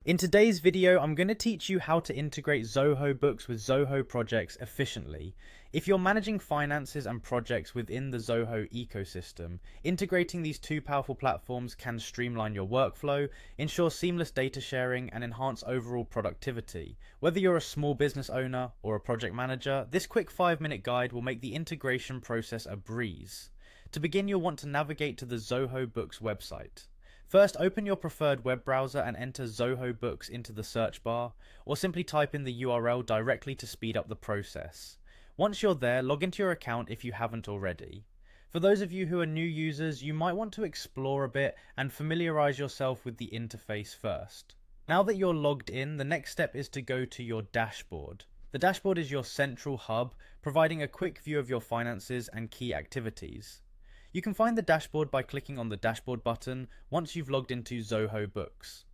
In today's video, I'm going to teach you how to integrate Zoho books with Zoho projects efficiently. If you're managing finances and projects within the Zoho ecosystem, integrating these two powerful platforms can streamline your workflow, ensure seamless data sharing, and enhance overall productivity. Whether you're a small business owner or a project manager, this quick 5-minute guide will make the integration process a breeze. To begin, you'll want to navigate to the Zoho Books website. First, open your preferred web browser and enter Zoho Books into the search bar, or simply type in the URL directly to speed up the process. Once you're there, log into your account if you haven't already. For those of you who are new users, you might want to explore a bit and familiarize yourself with the interface first. Now that you're logged in, the next step is to go to your dashboard. The dashboard is your central hub, providing a quick view of your finances and key activities. You can find the dashboard by clicking on the dashboard button once you've logged into Zoho Books.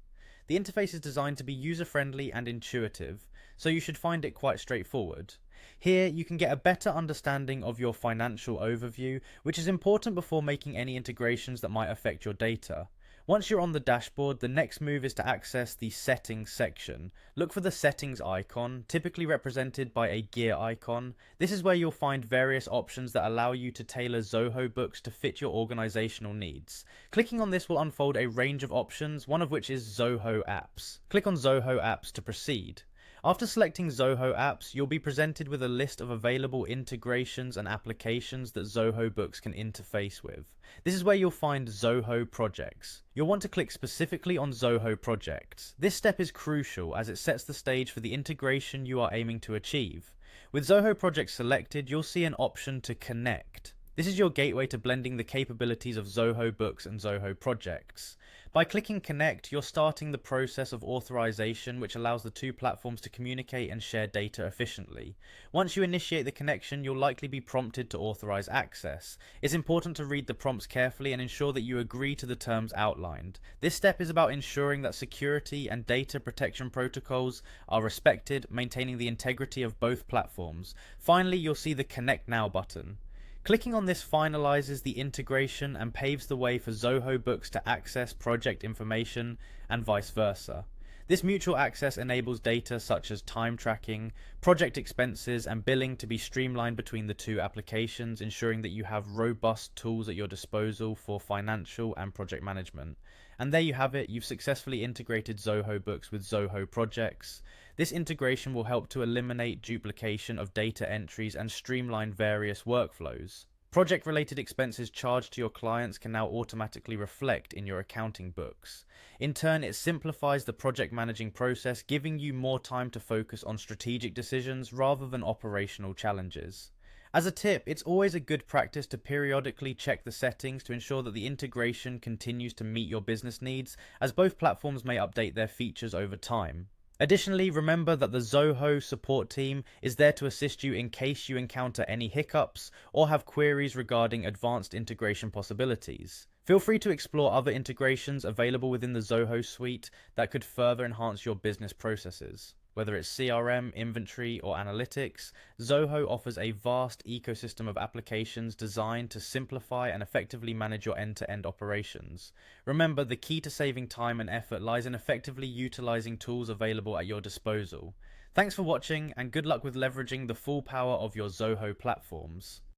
The interface is designed to be user-friendly and intuitive, so you should find it quite straightforward. Here, you can get a better understanding of your financial overview, which is important before making any integrations that might affect your data. Once you're on the dashboard, the next move is to access the Settings section. Look for the Settings icon, typically represented by a gear icon. This is where you'll find various options that allow you to tailor Zoho Books to fit your organizational needs. Clicking on this will unfold a range of options, one of which is Zoho Apps. Click on Zoho Apps to proceed. After selecting Zoho Apps, you'll be presented with a list of available integrations and applications that Zoho Books can interface with. This is where you'll find Zoho Projects. You'll want to click specifically on Zoho Projects. This step is crucial as it sets the stage for the integration you are aiming to achieve. With Zoho Projects selected, you'll see an option to connect. This is your gateway to blending the capabilities of Zoho Books and Zoho Projects. By clicking Connect, you're starting the process of authorization, which allows the two platforms to communicate and share data efficiently. Once you initiate the connection, you'll likely be prompted to authorize access. It's important to read the prompts carefully and ensure that you agree to the terms outlined. This step is about ensuring that security and data protection protocols are respected, maintaining the integrity of both platforms. Finally, you'll see the Connect Now button. Clicking on this finalizes the integration and paves the way for Zoho Books to access project information and vice versa. This mutual access enables data such as time tracking, project expenses, and billing to be streamlined between the two applications, ensuring that you have robust tools at your disposal for financial and project management. And there you have it, you've successfully integrated Zoho Books with Zoho Projects. This integration will help to eliminate duplication of data entries and streamline various workflows. Project-related expenses charged to your clients can now automatically reflect in your accounting books. In turn, it simplifies the project managing process, giving you more time to focus on strategic decisions rather than operational challenges. As a tip, it's always a good practice to periodically check the settings to ensure that the integration continues to meet your business needs, as both platforms may update their features over time. Additionally, remember that the Zoho support team is there to assist you in case you encounter any hiccups or have queries regarding advanced integration possibilities. Feel free to explore other integrations available within the Zoho suite that could further enhance your business processes. Whether it's CRM, inventory, or analytics, Zoho offers a vast ecosystem of applications designed to simplify and effectively manage your end-to-end operations. Remember, the key to saving time and effort lies in effectively utilizing tools available at your disposal. Thanks for watching, and good luck with leveraging the full power of your Zoho platforms.